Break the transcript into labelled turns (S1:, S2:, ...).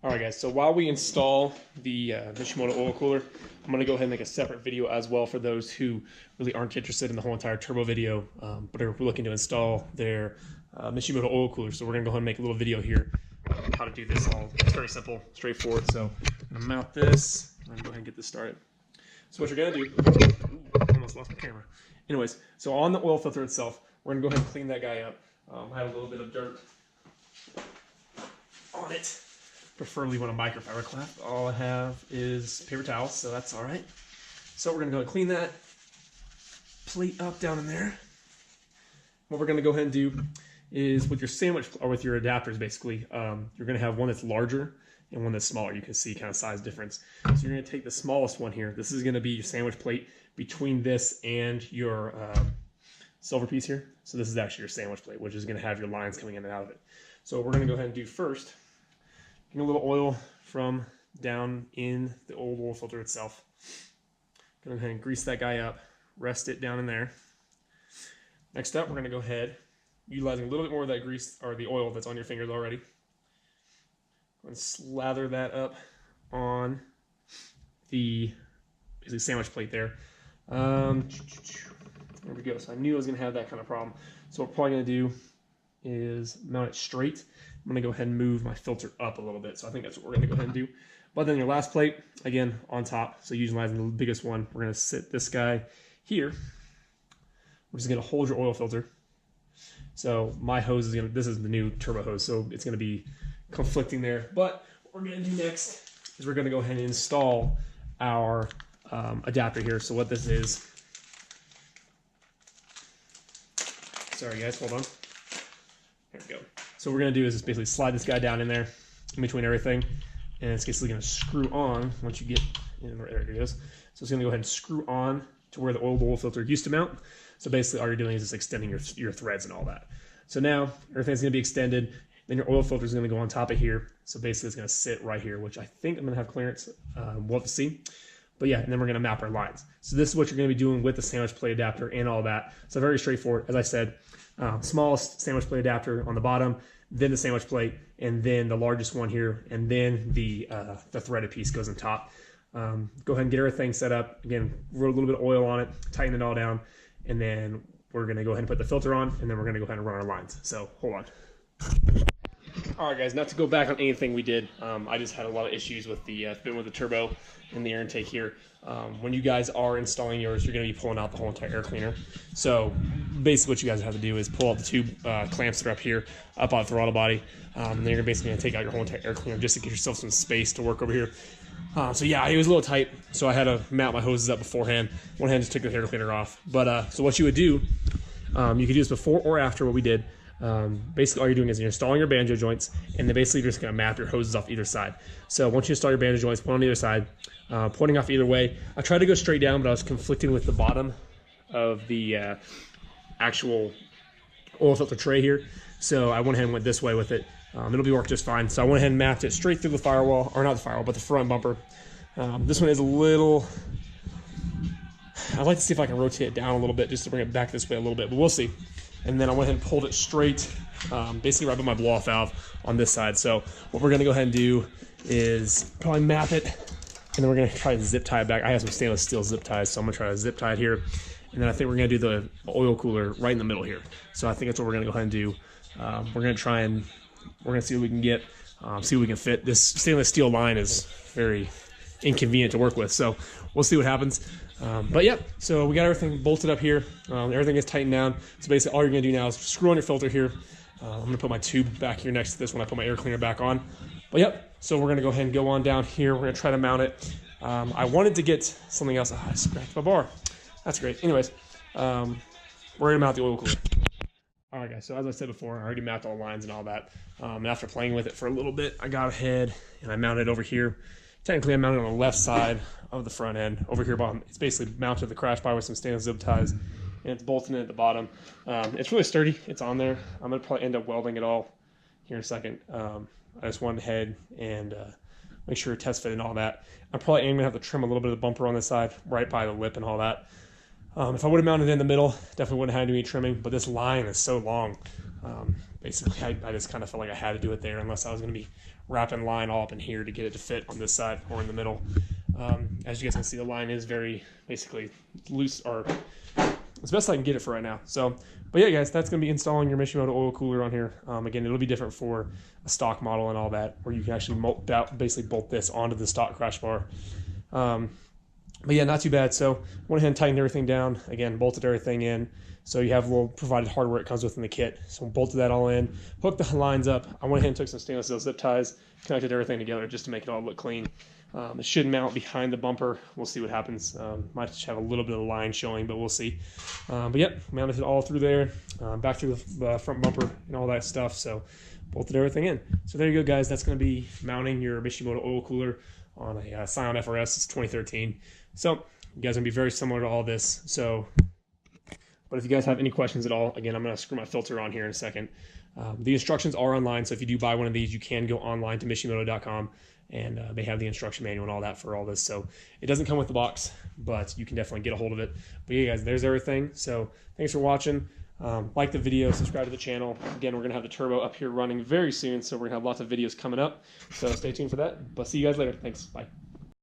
S1: Alright guys, so while we install the Mishimoto oil cooler, I'm going to go ahead and make a separate video as well for those who really aren't interested in the whole entire turbo video, but are looking to install their Mishimoto oil cooler. So we're going to go ahead and make a little video here on how to do this all. It's very simple, straightforward. So I'm going to mount this, and go ahead and get this started. So what you're going to do, ooh, almost lost my camera. Anyways, so on the oil filter itself, we're going to go ahead and clean that guy up. I have a little bit of dirt on it. Preferably want a microfiber cloth. All I have is paper towels, so that's all right. So we're gonna go and clean that plate up down in there. What we're gonna go ahead and do is with your sandwich, or with your adapters basically, you're gonna have one that's larger and one that's smaller. You can see kind of size difference. So you're gonna take the smallest one here. This is gonna be your sandwich plate between this and your silver piece here. So this is actually your sandwich plate, which is gonna have your lines coming in and out of it. So what we're gonna go ahead and do first, get a little oil from down in the old oil filter itself. Go ahead and grease that guy up, rest it down in there. Next up, we're going to go ahead, utilizing a little bit more of that grease or the oil that's on your fingers already. Go and slather that up on the basically sandwich plate there. There we go. So I knew I was going to have that kind of problem. So what we're probably going to do is mount it straight. I'm going to go ahead and move my filter up a little bit. So I think that's what we're going to go ahead and do. But then your last plate, again, on top. So utilizing the biggest one, we're going to sit this guy here, which is going to hold your oil filter. So my hose is going to, this is the new turbo hose, so it's going to be conflicting there. But what we're going to do next is we're going to go ahead and install our adapter here. So what this is, sorry guys, hold on. There we go. So what we're going to do is just basically slide this guy down in there, in between everything, and it's basically going to screw on once you get in. There it is. So it's going to go ahead and screw on to where the old oil filter used to mount. So basically all you're doing is just extending your threads and all that. So now everything's going to be extended. Then your oil filter is going to go on top of here. So basically it's going to sit right here, which I think I'm going to have clearance. We'll have to see. But yeah, and then we're going to map our lines. So this is what you're going to be doing with the sandwich plate adapter and all that. So very straightforward. As I said, smallest sandwich plate adapter on the bottom, then the sandwich plate, and then the largest one here, and then the threaded piece goes on top. Go ahead and get everything set up. Again, roll a little bit of oil on it, tighten it all down, and then we're going to go ahead and put the filter on, and then we're going to go ahead and run our lines. So hold on. All right, guys, not to go back on anything we did. I just had a lot of issues with the turbo and the air intake here. When you guys are installing yours, you're going to be pulling out the whole entire air cleaner. So basically what you guys have to do is pull out the two clamps that are up here, up on the throttle body. And then you're basically going to take out your whole entire air cleaner just to get yourself some space to work over here. So yeah, it was a little tight, so I had to mount my hoses up beforehand. One hand just took the air cleaner off. But so what you would do, you could do this before or after what we did. Basically all you're doing is you're installing your banjo joints, and then basically you're just going to map your hoses off either side. So once you install your banjo joints, put on either side, pointing off either way. I tried to go straight down, but I was conflicting with the bottom of the actual oil filter tray here. So I went ahead and went this way with it. It'll be work just fine. So I went ahead and mapped it straight through the firewall, or not the firewall, but the front bumper. This one is a little, I'd like to see if I can rotate it down a little bit just to bring it back this way a little bit, but we'll see. And then I went ahead and pulled it straight, basically right by my blow-off valve on this side. So what we're going to go ahead and do is probably map it, and then we're going to try to zip tie it back. I have some stainless steel zip ties, so I'm going to try to zip tie it here. And then I think we're going to do the oil cooler right in the middle here. So I think that's what we're going to go ahead and do. We're going to try and we're going to see what we can get, see what we can fit. This stainless steel line is very inconvenient to work with, so we'll see what happens. But yeah, so we got everything bolted up here. Everything is tightened down. So basically all you're going to do now is screw on your filter here. I'm going to put my tube back here next to this when I put my air cleaner back on. But yep, so we're going to go ahead and go on down here. We're going to try to mount it. I wanted to get something else. I scratched my bar. That's great. Anyways, we're going to mount the oil cooler. All right, guys, so as I said before, I already mapped all the lines and all that. And after playing with it for a little bit, I got ahead and I mounted over here. Technically, I mounted on the left side of the front end. Over here, bottom, it's basically mounted to the crash bar with some stainless zip ties, and it's bolted in at the bottom. It's really sturdy. It's on there. I'm going to probably end up welding it all here in a second. I just wanted to head and make sure test fit and all that. I'm probably going to have to trim a little bit of the bumper on this side, right by the lip and all that. If I would have mounted it in the middle, definitely wouldn't have had to do any trimming, but this line is so long. Basically, I just kind of felt like I had to do it there unless I was going to be wrapping line all up in here to get it to fit on this side or in the middle. As you guys can see, the line is very basically loose, or as best I can get it for right now. So, but yeah, guys, that's going to be installing your Mishimoto oil cooler on here. Again, it'll be different for a stock model and all that, where you can actually basically bolt this onto the stock crash bar. But yeah, not too bad. So went ahead and tightened everything down. Again, bolted everything in. So you have a little provided hardware it comes with in the kit. So bolted that all in, hooked the lines up. I went ahead and took some stainless steel zip ties, connected everything together just to make it all look clean. It should mount behind the bumper. We'll see what happens. Might just have a little bit of line showing, but we'll see. But yep, mounted it all through there, back through the front bumper and all that stuff. So bolted everything in. So there you go, guys. That's going to be mounting your Mishimoto oil cooler on a Scion FRS. It's 2013. So you guys are going to be very similar to all this. So, but if you guys have any questions at all, again, I'm going to screw my filter on here in a second. The instructions are online, so if you do buy one of these, you can go online to Mishimoto.com, and they have the instruction manual and all that for all this. So it doesn't come with the box, but you can definitely get a hold of it. But yeah, guys, there's everything. So thanks for watching. Like the video, subscribe to the channel. Again, we're going to have the turbo up here running very soon, so we're going to have lots of videos coming up. So stay tuned for that. But see you guys later. Thanks. Bye.